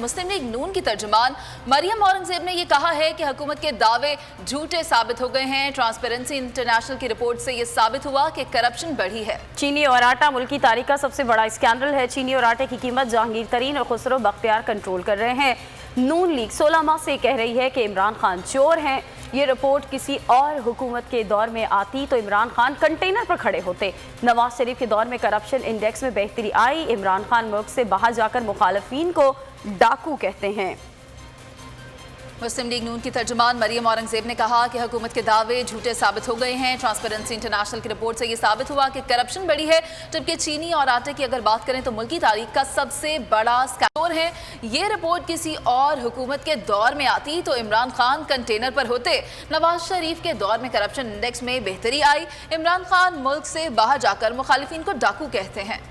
मुस्लिम league नून की तर्जुमान मरियम औरंगजेब ने यह कहा है कि हुकूमत के दावे झूठे साबित हो गए हैं। ट्रांसपेरेंसी इंटरनेशनल की रिपोर्ट से यह साबित हुआ कि करप्शन बढ़ी है। चीनी और आटा मुल्क की तारीख का सबसे बड़ा स्कैंडल है। चीनी और आटे की कीमत जहांगीर तरीन और खुसरो बख्तियार कंट्रोल कर रहे हैं। नून लीग 16 माह से कह रही है कि इमरान खान चोर हैं। ये रिपोर्ट किसी और हुकूमत के दौर में आती तो इमरान खान कंटेनर पर खड़े होते। नवाज शरीफ के दौर में करप्शन इंडेक्स में बेहतरी आई। इमरान खान मुल्क से बाहर जाकर मुखालफीन को डाकू कहते हैं। मुस्लिम लीग नून की तर्जुमान मरियम औरंगजेब ने कहा कि हुकूमत के दावे झूठे साबित हो गए हैं। ट्रांसपेरेंसी इंटरनेशनल की रिपोर्ट से यह साबित हुआ कि करप्शन बढ़ी है। जबकि चीनी और आटे की अगर बात करें तो मुल्क की तारीख का सबसे बड़ा स्कैंडल है। ये रिपोर्ट किसी और हुकूमत के दौर में आती तो इमरान खान कंटेनर पर होते। नवाज शरीफ के दौर में करप्शन इंडेक्स में बेहतरी आई। इमरान खान मुल्क से बाहर जाकर मुखालिफिन को डाकू कहते हैं।